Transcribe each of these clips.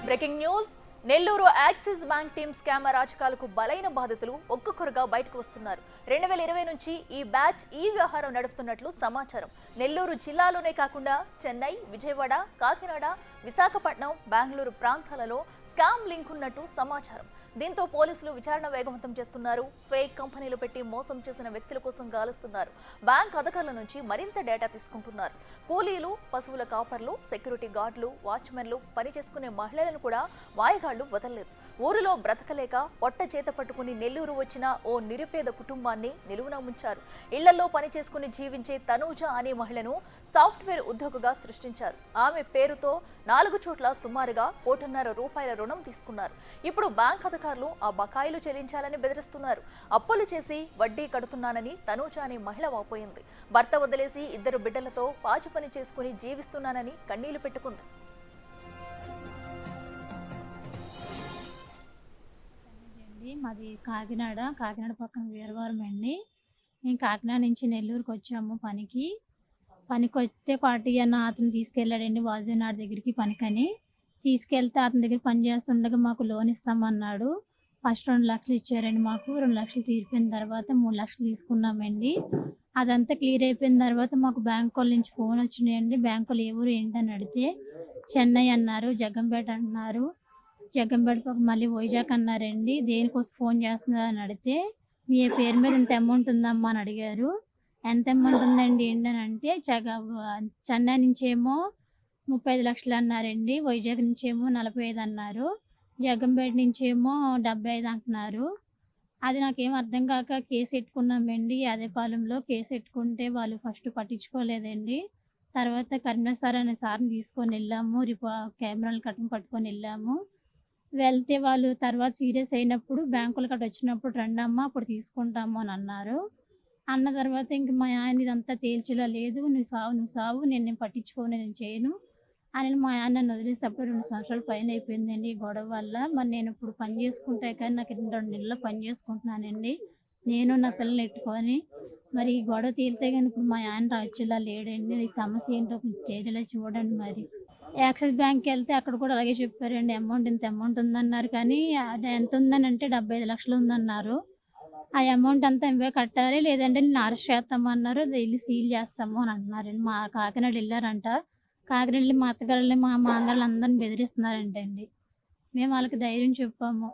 Breaking news. Nellore Axis bank team scam అరాచకాలకు బలైన బాధితులు ఒక్కొక్కరుగా బయటకు వస్తున్నారు. 2020 నుంచి ఈ బ్యాచ్ ఈ వ్యవహారం నడుపుతున్నట్లు సమాచారం. నెల్లూరు జిల్లాలోనే కాకుండా చెన్నై, విజయవాడ, కాకినాడ, విశాఖపట్నం, బెంగళూరు ప్రాంతాలలో స్కామ్ లింక్ ఉన్నట్టు సమాచారం. దీంతో పోలీసులు విచారణ వేగవంతం చేస్తున్నారు. ఫేక్ కంపెనీలు పెట్టి మోసం చేసిన వ్యక్తుల కోసం గాలిస్తున్నారు. బ్యాంక్ అధికారుల నుంచి మరింత డేటా తీసుకుంటున్నారు. కూలీలు, పశువుల కాపర్లు, సెక్యూరిటీ గార్డులు, వాచ్మెన్లు, పని చేసుకునే మహిళలను కూడా వాయిగాళ్లు వదలలేదు. ఊరిలో బ్రతకలేక పొట్ట చేత పట్టుకుని నెల్లూరు వచ్చిన ఓ నిరుపేద కుటుంబాన్ని నిలువున ముంచారు. ఇళ్లలో పని చేసుకుని జీవించే తనూజ అనే మహిళను సాఫ్ట్వేర్ ఉద్యోగిగా సృష్టించారు. ఆమె పేరుతో 4 చోట్ల సుమారుగా ₹1.5 రుణం తీసుకున్నారు. ఇప్పుడు బ్యాంక్ అధికారులు ఆ బకాయిలు చెల్లించాలని బెదిరిస్తున్నారు. అప్పులు చేసి వడ్డీ కడుతున్నానని తనూజ అనే మహిళ వాపోయింది. భర్త వదిలేసి 2 బిడ్డలతో పాచి పని చేసుకుని జీవిస్తున్నానని కన్నీళ్లు పెట్టుకుంది. మాది కాకినాడ పక్కన వీరవరం అండి. మేము కాకినాడ నుంచి నెల్లూరుకి వచ్చాము పనికి వస్తే పార్టీ అన్న అతను తీసుకెళ్ళాడండి వాజనాడు దగ్గరికి పనికని. తీసుకెళ్తే అతని దగ్గర పని చేస్తుండగా మాకు లోన్ ఇస్తామన్నాడు. ఫస్ట్ 2 లక్షలు ఇచ్చారండి. మాకు 2 లక్షలు తీరిపోయిన తర్వాత 3 లక్షలు తీసుకున్నామండి. అదంతా క్లియర్ అయిపోయిన తర్వాత మాకు బ్యాంక్ వాళ్ళ నుంచి ఫోన్ వచ్చినాయండి. బ్యాంక్ వాళ్ళు ఏ ఊరు ఏంటని అడిగితే చెన్నై అన్నారు, జగ్గంపేట అన్నారు. జగ్గంపేట మళ్ళీ వైజాగ్ అన్నారండి. దేనికోసం ఫోన్ చేస్తున్నారు అని అడిగితే మీ పేరు మీద ఇంత అమౌంట్ ఉందమ్మా అని అడిగారు. ఎంత అమౌంట్ ఉందండి ఏంటని అంటే చెన్నై నుంచేమో 35 లక్షలు అన్నారండి. వైజాగ్ నుంచేమో 45 అన్నారు. జగ్గంపేట నుంచేమో 75 అంటున్నారు. అది నాకేం అర్థం కాక కేసు పెట్టుకున్నామండి. అదేపాలెంలో కేసు పెట్టుకుంటే వాళ్ళు ఫస్ట్ పట్టించుకోలేదండి. తర్వాత కరీంనగర్ సార్ అనే సార్ని తీసుకొని వెళ్ళాము. కెమెరాలు కట్టుకుని పట్టుకొని వెళ్ళాము. వెళ్తే వాళ్ళు తర్వాత సీరియస్ అయినప్పుడు బ్యాంకులు కట్ట వచ్చినప్పుడు రండమ్మా అప్పుడు తీసుకుంటాము అని అన్నారు. అన్న తర్వాత ఇంక మా ఆయన ఇదంతా తేల్చేలా లేదు, నువ్వు సావు నేను పట్టించుకోను, నేను చేయను అని మా ఆయన నన్ను వదిలేసేటప్పుడు 2 సంవత్సరాల పైన అయిపోయిందండి ఈ గొడవ వల్ల. మరి నేను ఇప్పుడు పని చేసుకుంటే కానీ నాకు 2 నెలల్లో పని చేసుకుంటున్నానండి నేను నా పిల్లల్ని ఎట్టుకొని. మరి ఈ గొడవ తేలితే కానీ ఇప్పుడు మా ఆయన రాచేలా లేడండి. ఈ సమస్య ఏంటో తేలేలా చూడండి. మరి యాక్సిస్ బ్యాంక్కి వెళ్తే అక్కడ కూడా అలాగే చెప్పారండి, ఇంత అమౌంట్ ఉందన్నారు. కానీ అది ఎంత ఉందని అంటే 75 లక్షలు ఉందన్నారు. ఆ అమౌంట్ అంతా ఇవే కట్టాలి, లేదంటే నేను అరెస్ట్ చేస్తామన్నారు, వెళ్ళి సీల్ చేస్తాము అని అంటున్నారండి. మా కాకినాడ వెళ్ళారంట. కాకినాడ వెళ్ళి మా అత్తగారుల్ని మా మామగారులు అందరిని బెదిరిస్తున్నారంటండి. మేము వాళ్ళకి ధైర్యం చెప్పాము,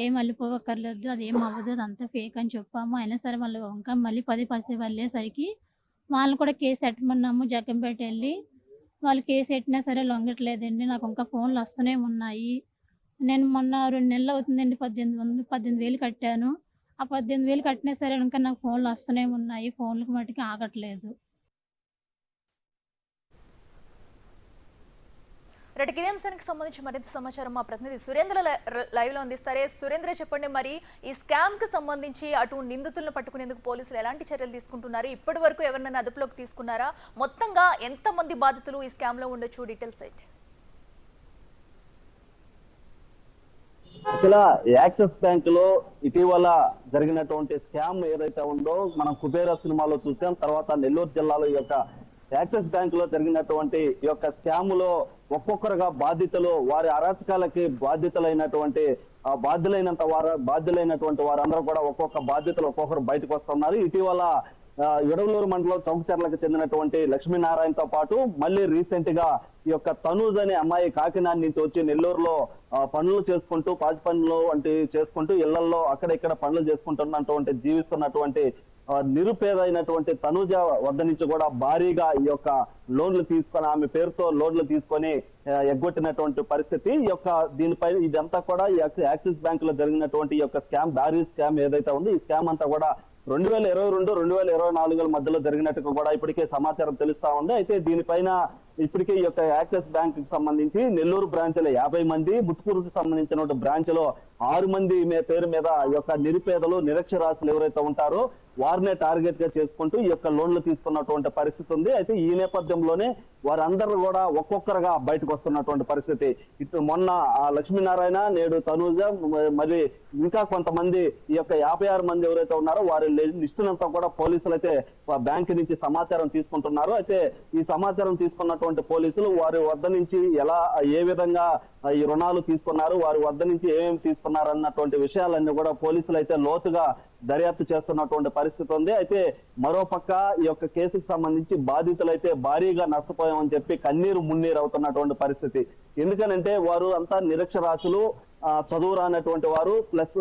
ఏం వెళ్ళిపోవక్కర్లేదు, అదేం అవ్వదు, అదంతా ఫేక్ అని చెప్పాము. అయినా సరే వాళ్ళు ఇంకా మళ్ళీ 10 వెళ్ళేసరికి వాళ్ళని కూడా కేసు పెట్టమన్నాము. జగ్గంపేట వెళ్ళి వాళ్ళు కేసు పెట్టినా సరే లొంగట్లేదండి. నాకు ఇంకా ఫోన్లు వస్తూనే ఉన్నాయి. నేను మొన్న 2 నెలలు అవుతుందండి 18,000 కట్టాను. ఆ 18,000 కట్టినా సరే ఇంకా నాకు ఫోన్లు వస్తూనే ఉన్నాయి. ఫోన్లకు మటుకు ఆగట్లేదు. ఇదే అంశానికి సంబంధించి మరింత సమాచారం మా ప్రతినిధి సురేంద్ర లైవ్ లో అందిస్తారే. సురేంద్ర, చెప్పండి, మరి ఈ స్కామ్ కు సంబంధించి అటు నిందితులను పట్టుకునేందుకు పోలీసులు ఎలాంటి చర్యలు తీసుకుంటున్నారు? ఇప్పటి వరకు ఎవరినైనా అదుపులోకి తీసుకున్నారా? మొత్తంగా ఎంతమంది బాధితులు ఈ స్కామ్ లో ఉండొచ్చు? డీటెయిల్స్ ఏంటి? అసలు యాక్సిస్ బ్యాంక్ లో ఇటీవల జరిగినటువంటి స్కామ్ ఏదైతే ఉందో మనం కుబేరా సినిమాలో చూసాం. తర్వాత నెల్లూరు జిల్లాలో ఈ యొక్క యాక్సిస్ బ్యాంక్ లో జరిగినటువంటి ఈ యొక్క స్కామ్ లో ఒక్కొక్కరుగా బాధితులు, వారి అరాచకాలకి బాధితులైనటువంటి వారందరూ కూడా ఒక్కొక్క బాధితులు ఒక్కొక్కరు బయటకు వస్తున్నారు. ఇటీవల ఎడవలూరు మండలం చౌకచర్లకు చెందినటువంటి లక్ష్మీనారాయణతో పాటు మళ్ళీ రీసెంట్ గా ఈ యొక్క తనూజ్ అనే అమ్మాయి కాకినాడ నుంచి వచ్చి నెల్లూరులో పనులు చేసుకుంటూ పాచి పనులు అంటే చేసుకుంటూ ఇళ్లలో అక్కడిక్కడ పనులు చేసుకుంటున్నటువంటి జీవిస్తున్నటువంటి నిరుపేదైనటువంటి తనూజ వద్ద నుంచి కూడా భారీగా ఈ యొక్క లోన్లు తీసుకొని ఆమె పేరుతో లోన్లు తీసుకొని ఎగ్గొట్టినటువంటి పరిస్థితి. ఈ యొక్క దీనిపై ఇదంతా కూడా యాక్సిస్ బ్యాంక్ లో జరిగినటువంటి ఈ యొక్క స్కామ్, భారీ స్కామ్ ఏదైతే ఉందో ఈ స్కామ్ అంతా కూడా 2022-2024 మధ్యలో జరిగినట్టుగా కూడా ఇప్పటికే సమాచారం తెలుస్తా ఉంది. అయితే దీనిపైన ఇప్పటికే ఈ యొక్క యాక్సిస్ బ్యాంక్ కి సంబంధించి నెల్లూరు బ్రాంచ్ లో 50 మంది, ముత్తుకూరుకు సంబంధించిన బ్రాంచ్ లో 6 మంది పేరు మీద ఈ యొక్క నిరుపేదలు, నిరక్షరాస్యులు ఎవరైతే ఉంటారో వారినే టార్గెట్ గా చేసుకుంటూ ఈ యొక్క లోన్లు తీసుకున్నటువంటి పరిస్థితి ఉంది. అయితే ఈ నేపథ్యంలోనే వారందరూ కూడా ఒక్కొక్కరుగా బయటకు వస్తున్నటువంటి పరిస్థితి. ఇటు మొన్న లక్ష్మీనారాయణ, నేడు తనూజ, మరి ఇంకా కొంతమంది ఈ యొక్క 56 మంది ఎవరైతే ఉన్నారో వారి లిస్టునంతా కూడా పోలీసులు అయితే బ్యాంకు నుంచి సమాచారం తీసుకుంటున్నారు. అయితే ఈ సమాచారం తీసుకున్నటువంటి పోలీసులు వారి వద్ద నుంచి ఏ విధంగా ఈ రుణాలు తీసుకున్నారు, వారి వద్ద నుంచి ఏమేమి తీసుకున్నారు అన్నటువంటి విషయాలన్నీ కూడా పోలీసులు అయితే లోతుగా దర్యాప్తు చేస్తున్నటువంటి పరిస్థితి ఉంది. అయితే మరోపక్క ఈ యొక్క కేసుకు సంబంధించి బాధితులు అయితే భారీగా నష్టపోయామని చెప్పి కన్నీరు మున్నీరు అవుతున్నటువంటి పరిస్థితి. ఎందుకనంటే వారు అంతా నిరక్షరాస్యులు, చదువు రానటువంటి వారు, ప్లస్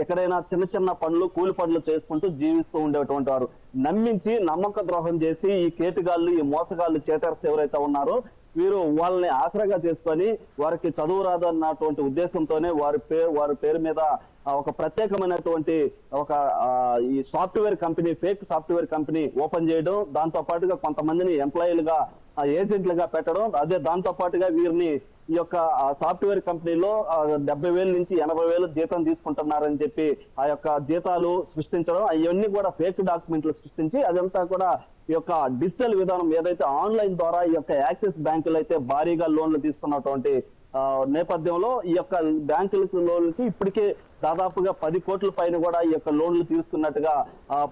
ఎక్కడైనా చిన్న చిన్న పనులు, కూలి పనులు చేసుకుంటూ జీవిస్తూ ఉండేటువంటి వారు. నమ్మించి నమ్మక ద్రోహం చేసి ఈ కేటుగాళ్ళు, ఈ మోసగాళ్ళు, చేటర్స్ ఎవరైతే ఉన్నారో వీరు వాళ్ళని ఆసరాగా చేసుకొని వారికి చదువు రాదన్నటువంటి ఉద్దేశంతోనే వారి పేరు మీద ఒక ప్రత్యేకమైనటువంటి ఈ software company, fake software company open చేయడం, దాంతో పాటుగా కొంతమందిని ఎంప్లాయీలుగా, ఏజెంట్లుగా పెట్టడం, అదే దాంతో పాటుగా వీరిని ఈ యొక్క సాఫ్ట్వేర్ కంపెనీలో 70,000 నుంచి 80,000 జీతం తీసుకుంటున్నారని చెప్పి ఆ యొక్క జీతాలు సృష్టించడం, అవన్నీ కూడా ఫేక్ డాక్యుమెంట్లు సృష్టించి అదంతా కూడా ఈ యొక్క డిజిటల్ విధానం ఏదైతే ఆన్లైన్ ద్వారా ఈ యొక్క యాక్సిస్ బ్యాంకులు అయితే భారీగా లోన్లు తీసుకున్నటువంటి నేపథ్యంలో ఈ యొక్క బ్యాంకులకు లోన్లకి ఇప్పటికే దాదాపుగా 10 కోట్ల పైన కూడా ఈ యొక్క లోన్లు తీసుకున్నట్టుగా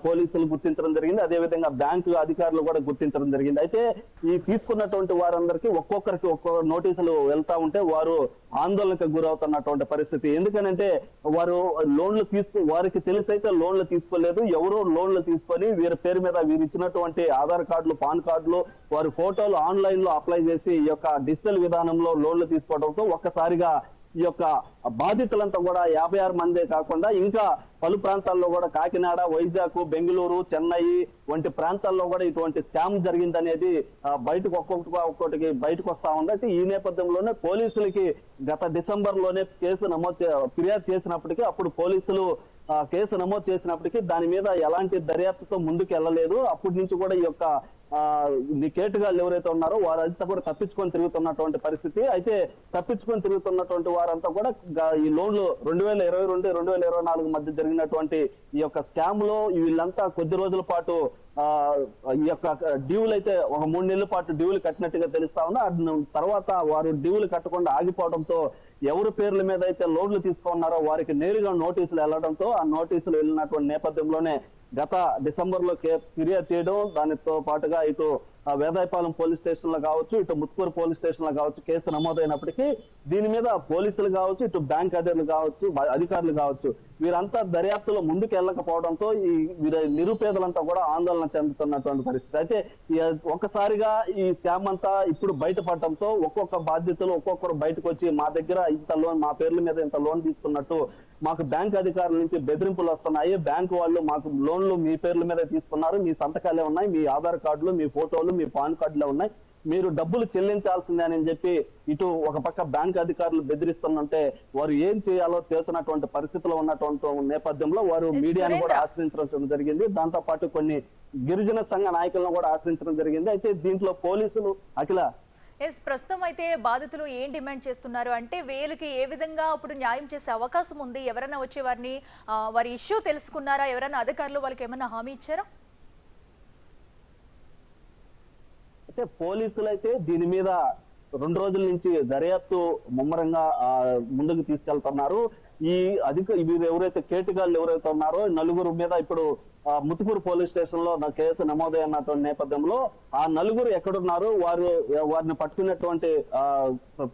పోలీసులు గుర్తించడం జరిగింది. అదేవిధంగా బ్యాంకు అధికారులు కూడా గుర్తించడం జరిగింది. అయితే ఈ తీసుకున్నటువంటి వారందరికీ ఒక్కొక్కరికి ఒక్కొక్క నోటీసులు వెళ్తా ఉంటే వారు ఆందోళనకు గురవుతున్నటువంటి పరిస్థితి. ఎందుకనంటే వారు వారికి తెలిసైతే లోన్లు తీసుకోలేదు, ఎవరో లోన్లు తీసుకొని వీరి పేరు మీద వీరు ఇచ్చినటువంటి ఆధార్ కార్డులు, పాన్ కార్డులు, వారి ఫోటోలు ఆన్లైన్ లో అప్లై చేసి ఈ యొక్క డిజిటల్ విధానంలో లోన్లు తీసుకోవడంతో ఒక్కసారిగా ఈ యొక్క బాధితులంతా కూడా 56 మందే కాకుండా ఇంకా పలు ప్రాంతాల్లో కూడా కాకినాడ, వైజాగ్, బెంగళూరు, చెన్నై వంటి ప్రాంతాల్లో కూడా ఇటువంటి స్కామ్ జరిగిందనేది బయటకు ఒక్కొక్కటికి బయటకు వస్తా ఉంది. అయితే ఈ నేపథ్యంలోనే పోలీసులకి గత డిసెంబర్ లోనే ఫిర్యాదు చేసినప్పటికీ అప్పుడు పోలీసులు కేసు నమోదు చేసినప్పటికీ దాని మీద ఎలాంటి దర్యాప్తుతో ముందుకు వెళ్ళలేదు. అప్పటి నుంచి కూడా ఈ యొక్క కేటుగాళ్ళు ఎవరైతే ఉన్నారో వారంతా కూడా తప్పించుకొని తిరుగుతున్నటువంటి పరిస్థితి. అయితే తప్పించుకొని తిరుగుతున్నటువంటి వారంతా కూడా ఈ లోన్లు 2022, 2024 మధ్య జరిగినటువంటి ఈ యొక్క స్కామ్ లో వీళ్ళంతా కొద్ది రోజుల పాటు ఈ యొక్క డ్యూలు అయితే ఒక 3 నెలల పాటు డ్యూలు కట్టినట్టుగా తెలుస్తా ఉన్నా. తర్వాత వారు డ్యూలు కట్టకుండా ఆగిపోవడంతో ఎవరి పేర్ల మీద అయితే లోన్లు తీసుకున్నారో వారికి నేరుగా నోటీసులు వెళ్లడంతో ఆ నోటీసులు వెళ్ళినటువంటి నేపథ్యంలోనే గత డిసెంబర్ లో ఫిర్యాదు చేయడం, దానితో పాటుగా ఇటు వేదాయపాలెం పోలీస్ స్టేషన్ లో కావచ్చు, ఇటు ముత్కూరు పోలీస్ స్టేషన్ లో కావచ్చు కేసు నమోదైనప్పటికీ దీని మీద పోలీసులు కావచ్చు, ఇటు బ్యాంక్ అధికారులు కావచ్చు వీరంతా దర్యాప్తులో ముందుకు వెళ్ళకపోవడంతో ఈ నిరుపేదలంతా కూడా ఆందోళన చెందుతున్నటువంటి పరిస్థితి. అయితే ఒక్కసారిగా ఈ స్కామ్ అంతా ఇప్పుడు బయటపడటంతో ఒక్కొక్క బాధ్యతలు ఒక్కొక్కరు బయటకు వచ్చి మా దగ్గర ఇంత లోన్, మా పేర్ల మీద ఇంత లోన్ తీసుకున్నట్టు మాకు బ్యాంక్ అధికారుల నుంచి బెదిరింపులు వస్తున్నాయి, బ్యాంకు వాళ్ళు మాకు లోన్లు మీ పేర్ల మీద తీసుకున్నారు, మీ సంతకాలే ఉన్నాయి, మీ ఆధార్ కార్డులు, మీ ఫోటోలు, మీ పాన్ కార్డులే ఉన్నాయి, మీరు డబ్బులు చెల్లించాల్సిందే అని చెప్పి ఇటు ఒక పక్క బ్యాంక్ అధికారులు బెదిరిస్తుంటే వారు ఏం చేయాలో తెలిసినటువంటి పరిస్థితిలో ఉన్నటువంటి నేపథ్యంలో వారు మీడియాను కూడా ఆశ్రయించడం జరిగింది. దాంతో పాటు కొన్ని గిరిజన సంఘ నాయకులను కూడా ఆశ్రయించడం జరిగింది. అయితే దీంట్లో పోలీసులు ప్రస్తుతం అయితే బాధితులు ఏం డిమాండ్ చేస్తున్నారు అంటే వీళ్ళకి ఏ విధంగా ఇప్పుడు న్యాయం చేసే అవకాశం ఉంది? ఎవరైనా వచ్చి వారి ఇష్యూ తెలుసుకున్నారా? ఎవరైనా అధికారులు వాళ్ళకి ఏమైనా హామీ ఇచ్చారా? అయితే పోలీసులు అయితే దీని మీద 2 రోజుల నుంచి దర్యాప్తు ముమ్మరంగా ముందుకు తీసుకెళ్తున్నారు. వీరు ఎవరైతే కేటుగాళ్ళు ఎవరైతే ఉన్నారో నలుగురు మీద ఇప్పుడు ముతుకూరు పోలీస్ స్టేషన్ లో కేసు నమోదైనటువంటి నేపథ్యంలో ఆ నలుగురు ఎక్కడున్నారు, వారిని పట్టుకున్నటువంటి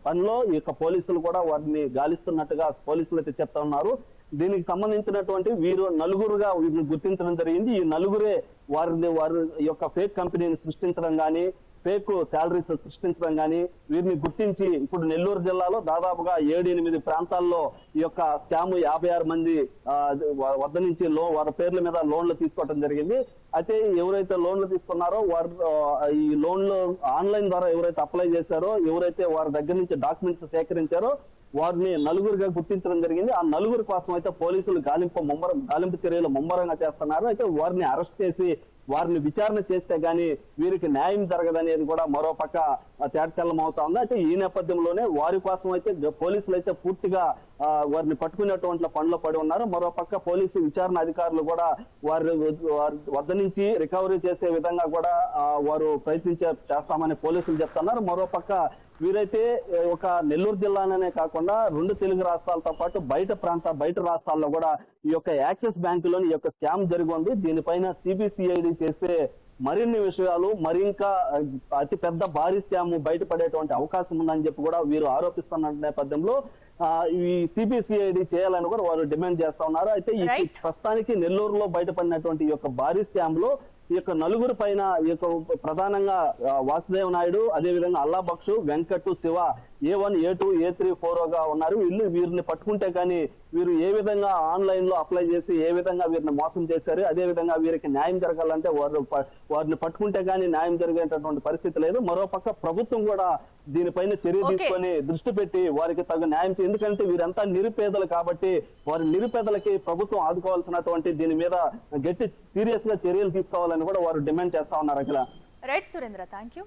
పనిలో ఈ యొక్క పోలీసులు కూడా వారిని గాలిస్తున్నట్టుగా పోలీసులు అయితే చెప్తా ఉన్నారు. దీనికి సంబంధించినటువంటి వీరు నలుగురుగా వీరిని గుర్తించడం జరిగింది. ఈ నలుగురే వారి యొక్క ఫేక్ కంపెనీని సృష్టించడం కానీ, ఫేక్ శాలరీస్ సృష్టించడం కానీ వీరిని గుర్తించి ఇప్పుడు నెల్లూరు జిల్లాలో దాదాపుగా 7-8 ప్రాంతాల్లో ఈ యొక్క స్కామ్ 56 మంది వద్ద నుంచి వారి పేర్ల మీద లోన్లు తీసుకోవడం జరిగింది. అయితే ఎవరైతే లోన్లు తీసుకున్నారో వారు ఈ లోన్లు ఆన్లైన్ ద్వారా ఎవరైతే అప్లై చేశారో, ఎవరైతే వారి దగ్గర నుంచి డాక్యుమెంట్స్ సేకరించారో వారిని నలుగురుగా గుర్తించడం జరిగింది. ఆ నలుగురు కోసం అయితే పోలీసులు గాలింపు చర్యలు ముమ్మరంగా చేస్తున్నారు. అయితే వారిని అరెస్ట్ చేసి వారిని విచారణ చేస్తే గానీ వీరికి న్యాయం జరగదనేది కూడా మరో పక్క తేటతెల్లం అవుతా ఉంది. అయితే ఈ నేపథ్యంలోనే వారి కోసం అయితే పోలీసులు అయితే పూర్తిగా వారిని పట్టుకునేటువంటి పనిలో పడి ఉన్నారు. మరో పక్క పోలీసు విచారణ అధికారులు కూడా వారి వద్ద నుంచి రికవరీ చేసే విధంగా కూడా వారు చేస్తామని పోలీసులు చెప్తున్నారు. మరో పక్క వీరైతే ఒక నెల్లూరు జిల్లాలోనే కాకుండా 2 తెలుగు రాష్ట్రాలతో పాటు బయట రాష్ట్రాల్లో కూడా ఈ యొక్క యాక్సిస్ బ్యాంకులోని ఈ యొక్క స్కామ్ జరిగి ఉంది. దీనిపైన సిబిసిఐడి చేస్తే మరిన్ని విషయాలు ఇంకా అతి పెద్ద భారీ స్కామ్ బయటపడేటువంటి అవకాశం ఉందని చెప్పి కూడా వీరు ఆరోపిస్తున్న నేపథ్యంలో ఈ సిబిసిఐడి చేయాలని కూడా వారు డిమాండ్ చేస్తా ఉన్నారు. అయితే ఈ ప్రస్తుతానికి నెల్లూరులో బయటపడినటువంటి ఈ యొక్క భారీ స్కామ్ లో ఈ యొక్క నలుగురు పైన ఈ యొక్క ప్రధానంగా వాసుదేవ్ నాయుడు, అదే విధంగా అల్లా Baksh, Venkat, Shiva A1, A2, A3, 4 ఉన్నారు. వీరిని పట్టుకుంటే కానీ వీరు ఏ విధంగా ఆన్లైన్ లో అప్లై చేసి ఏ విధంగా వీరిని మోసం చేశారు, అదే విధంగా వీరికి న్యాయం జరగాలంటే వారిని పట్టుకుంటే కానీ న్యాయం జరిగేటటువంటి పరిస్థితి లేదు. మరోపక్క ప్రభుత్వం కూడా దీనిపైన చర్య తీసుకొని దృష్టి పెట్టి వారికి తగు న్యాయం ఎందుకంటే వీరంతా నిరుపేదలు కాబట్టి వారి నిరుపేదలకి ప్రభుత్వం ఆదుకోవాల్సినటువంటి దీని మీద సీరియస్ గా చర్యలు తీసుకోవాలని కూడా వారు డిమాండ్ చేస్తా ఉన్నారు. Akhila. Right Surendra, thank you.